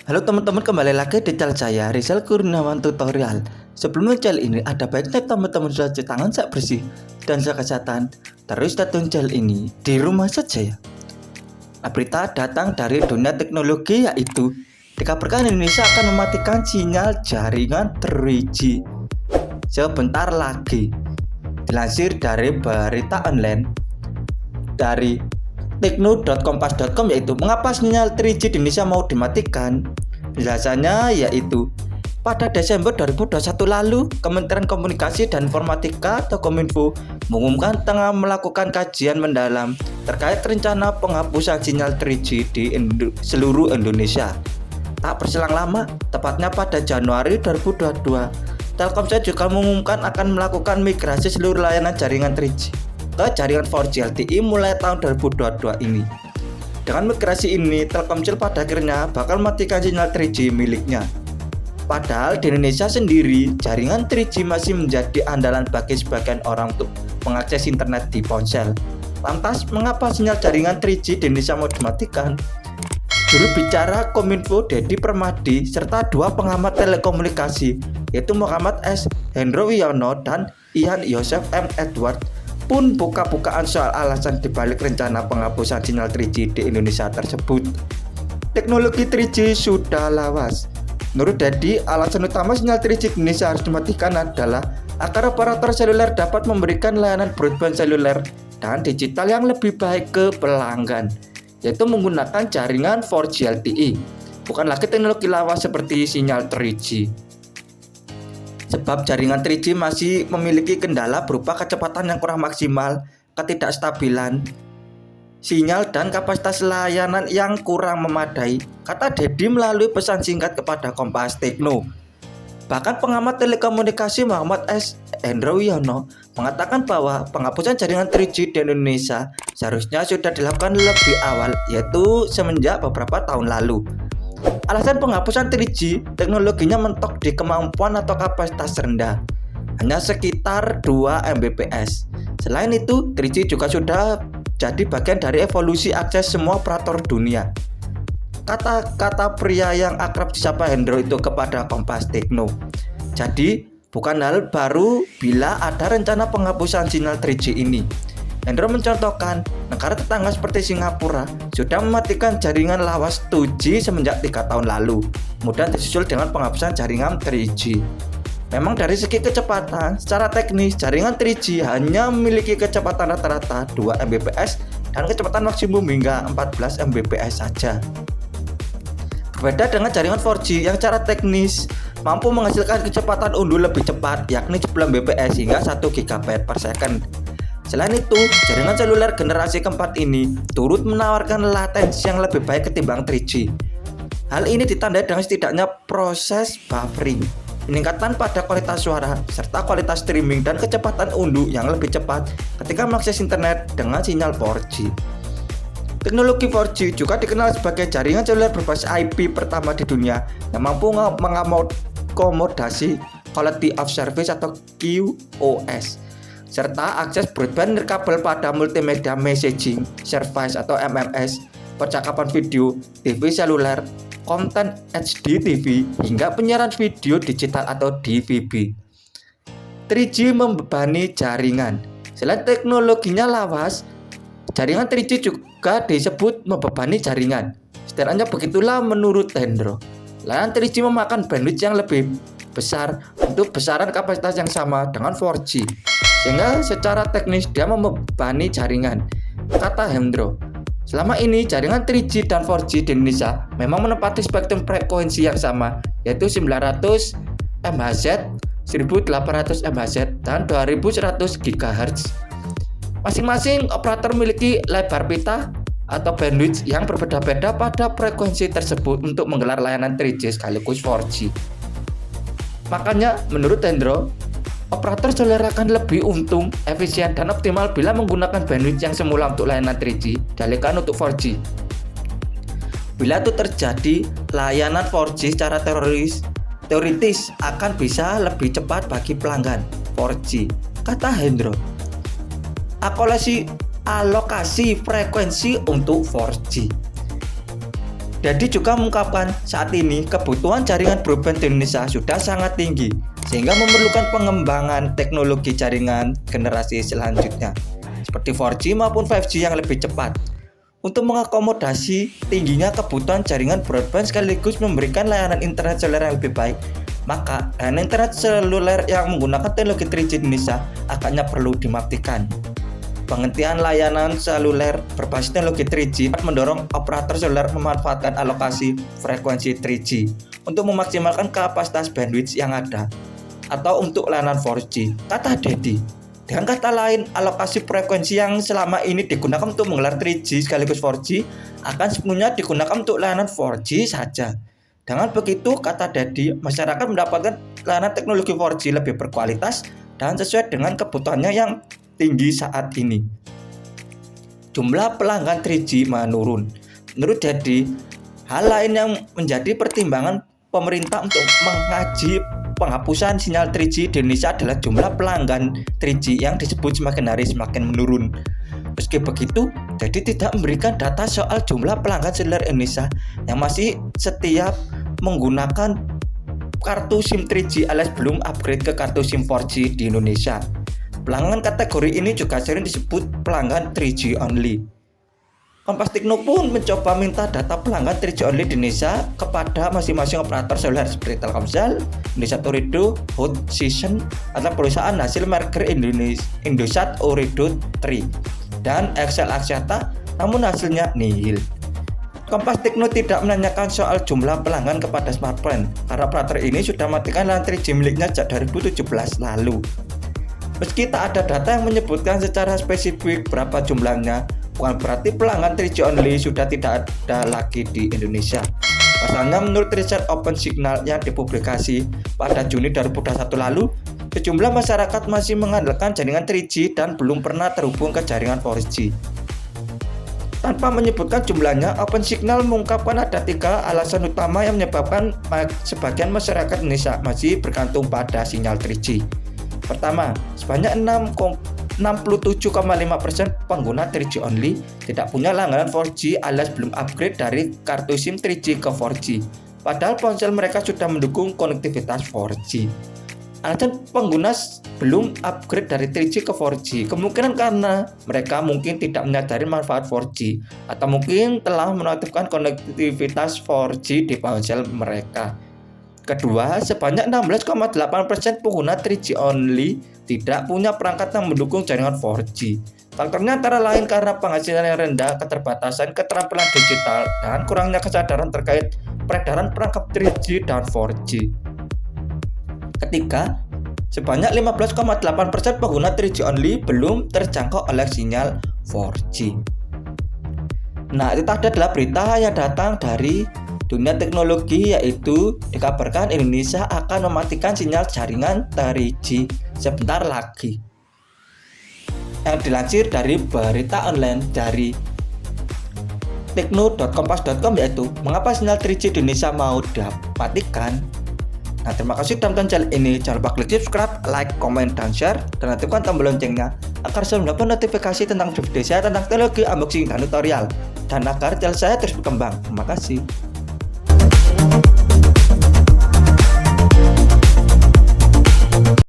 Halo teman-teman, kembali lagi di channel saya, Rizal Kurniawan Tutorial. Sebelum channel ini, ada baiknya teman-teman sudah cuci tangan sak bersih dan jaga kesehatan. Terus tonton channel ini di rumah saja ya. Nah, berita datang dari dunia teknologi, yaitu dikabarkan Indonesia akan mematikan sinyal jaringan 3G sebentar lagi. Dilansir dari berita online dari tekno.kompas.com, yaitu mengapa sinyal 3G di Indonesia mau dimatikan. Penjelasannya yaitu pada Desember 2021 lalu, Kementerian Komunikasi dan Informatika atau Kominfo mengumumkan tengah melakukan kajian mendalam terkait rencana penghapusan sinyal 3G di seluruh Indonesia. Tak berselang lama, tepatnya pada Januari 2022, Telkomsel juga mengumumkan akan melakukan migrasi seluruh layanan jaringan 3G ke jaringan 4G LTE mulai tahun 2022 ini. Dengan migrasi ini, Telkomsel pada akhirnya bakal matikan sinyal 3G miliknya. Padahal di Indonesia sendiri, jaringan 3G masih menjadi andalan bagi sebagian orang untuk mengakses internet di ponsel. Lantas, mengapa sinyal jaringan 3G di Indonesia mau dimatikan? Juru bicara Kominfo Dedi Permadi serta dua pengamat telekomunikasi, yaitu Muhammad S. Hendrowiono dan Ian Yosef M. Edward, pun buka-bukaan soal alasan dibalik rencana penghapusan sinyal 3G di Indonesia tersebut. Teknologi 3G sudah lawas. Menurut Dedi, alasan utama sinyal 3G di Indonesia harus dimatikan adalah agar operator seluler dapat memberikan layanan broadband seluler dan digital yang lebih baik ke pelanggan, yaitu menggunakan jaringan 4G LTE, bukan lagi teknologi lawas seperti sinyal 3G. Sebab jaringan 3G masih memiliki kendala berupa kecepatan yang kurang maksimal, ketidakstabilan sinyal, dan kapasitas layanan yang kurang memadai, kata Dedi melalui pesan singkat kepada Kompas Tekno. Bahkan pengamat telekomunikasi Muhammad S. Hendrowiono mengatakan bahwa penghapusan jaringan 3G di Indonesia seharusnya sudah dilakukan lebih awal, yaitu semenjak beberapa tahun lalu. Alasan penghapusan 3G, teknologinya mentok di kemampuan atau kapasitas rendah, hanya sekitar 2 Mbps. Selain itu, 3G juga sudah jadi bagian dari evolusi akses semua operator dunia. Kata-kata pria yang akrab disapa Hendro itu kepada Kompas Tekno. Jadi, bukan hal baru bila ada rencana penghapusan sinyal 3G ini. Hendro mencontohkan, negara tetangga seperti Singapura sudah mematikan jaringan lawas 2G semenjak 3 tahun lalu, kemudian disusul dengan penghapusan jaringan 3G. Memang dari segi kecepatan, secara teknis jaringan 3G hanya memiliki kecepatan rata-rata 2 Mbps dan kecepatan maksimum hingga 14 Mbps saja. Berbeda dengan jaringan 4G yang secara teknis mampu menghasilkan kecepatan unduh lebih cepat, yakni 10 Mbps hingga 1 GB per second. Selain itu, jaringan seluler generasi keempat ini turut menawarkan latensi yang lebih baik ketimbang 3G. Hal ini ditandai dengan setidaknya proses buffering, peningkatan pada kualitas suara, serta kualitas streaming dan kecepatan unduh yang lebih cepat ketika mengakses internet dengan sinyal 4G. Teknologi 4G juga dikenal sebagai jaringan seluler berbasis IP pertama di dunia yang mampu mengakomodasi Quality of Service atau QoS, serta akses broadband nirkabel pada multimedia messaging service atau MMS, percakapan video, TV seluler, konten HD TV, hingga penyiaran video digital atau DVB. 3G membebani jaringan. Selain teknologinya lawas, jaringan 3G juga disebut membebani jaringan. Setidaknya begitulah menurut Hendro. Layanan 3G memakan bandwidth yang lebih besar untuk besaran kapasitas yang sama dengan 4G, sehingga secara teknis dia membebani jaringan, kata Hendro. Selama ini jaringan 3G dan 4G di Indonesia memang menempati spektrum frekuensi yang sama, yaitu 900 MHz, 1800 MHz, dan 2100 GHz. Masing-masing operator memiliki lebar pita atau bandwidth yang berbeda-beda pada frekuensi tersebut untuk menggelar layanan 3G sekaligus 4G. Makanya, menurut Hendro, operator seluler akan lebih untung, efisien, dan optimal bila menggunakan bandwidth yang semula untuk layanan 3G dibandingkan untuk 4G. Bila itu terjadi, layanan 4G secara teoritis akan bisa lebih cepat bagi pelanggan 4G, kata Hendro. Alokasi frekuensi untuk 4G. Dedi juga mengungkapkan saat ini kebutuhan jaringan broadband di Indonesia sudah sangat tinggi sehingga memerlukan pengembangan teknologi jaringan generasi selanjutnya seperti 4G maupun 5G yang lebih cepat. Untuk mengakomodasi tingginya kebutuhan jaringan broadband sekaligus memberikan layanan internet seluler yang lebih baik, maka layanan internet seluler yang menggunakan teknologi 3G di Indonesia agaknya perlu dimatikan. Penghentian layanan seluler berbasis teknologi 3G mendorong operator seluler memanfaatkan alokasi frekuensi 3G untuk memaksimalkan kapasitas bandwidth yang ada atau untuk layanan 4G, kata Dedi. Dengan kata lain, alokasi frekuensi yang selama ini digunakan untuk menggelar 3G sekaligus 4G akan sepenuhnya digunakan untuk layanan 4G saja. Dengan begitu, kata Dedi, masyarakat mendapatkan layanan teknologi 4G lebih berkualitas dan sesuai dengan kebutuhannya yang tinggi saat ini. Jumlah pelanggan 3G menurun. Menurut Dedi, hal lain yang menjadi pertimbangan pemerintah untuk mengkaji penghapusan sinyal 3G di Indonesia adalah jumlah pelanggan 3G yang disebut semakin hari semakin menurun. Meski begitu, Dedi tidak memberikan data soal jumlah pelanggan seluler Indonesia yang masih setiap menggunakan kartu SIM 3G alias belum upgrade ke kartu SIM 4G di Indonesia. Pelanggan kategori ini juga sering disebut pelanggan 3G only. Kompas Tekno pun mencoba minta data pelanggan 3G only di Indonesia kepada masing-masing operator seluler seperti Telkomsel, Indosat Ooredoo, Hot Season, atau perusahaan hasil merger Indosat Ooredoo 3 dan XL Axiata, namun hasilnya nihil. Kompas Tekno tidak menanyakan soal jumlah pelanggan kepada smartphone karena operator ini sudah matikan layanan 3G miliknya sejak 2017 lalu. Meski tak ada data yang menyebutkan secara spesifik berapa jumlahnya, bukan berarti pelanggan 3G only sudah tidak ada lagi di Indonesia. Pasalnya, menurut riset Open Signal yang dipublikasi pada Juni 2021 lalu, sejumlah masyarakat masih mengandalkan jaringan 3G dan belum pernah terhubung ke jaringan 4G. Tanpa menyebutkan jumlahnya, Open Signal mengungkapkan ada 3 alasan utama yang menyebabkan sebagian masyarakat Indonesia masih bergantung pada sinyal 3G. Pertama, sebanyak 67,5% pengguna 3G only tidak punya langganan 4G alias belum upgrade dari kartu SIM 3G ke 4G, padahal ponsel mereka sudah mendukung konektivitas 4G. Alasan pengguna belum upgrade dari 3G ke 4G kemungkinan karena mereka mungkin tidak menyadari manfaat 4G atau mungkin telah menonaktifkan konektivitas 4G di ponsel mereka. Kedua, sebanyak 16,8% pengguna 3G only tidak punya perangkat yang mendukung jaringan 4G. Faktornya antara lain karena penghasilan yang rendah, keterbatasan keterampilan digital, dan kurangnya kesadaran terkait peredaran perangkat 3G dan 4G. Ketiga, sebanyak 15,8% pengguna 3G only belum terjangkau oleh sinyal 4G. Nah, itu tadi adalah berita yang datang dari dunia teknologi, yaitu dikabarkan Indonesia akan mematikan sinyal jaringan 3G sebentar lagi. Yang dilansir dari berita online dari tekno.kompas.com, yaitu mengapa sinyal 3G di Indonesia mau dimatikan. Nah, terima kasih sudah menonton channel ini. Jangan lupa klik subscribe, like, komen, dan share, dan aktifkan tombol loncengnya agar selalu mendapat notifikasi tentang video saya tentang teknologi, unboxing, dan tutorial, dan agar channel saya terus berkembang. Terima kasih.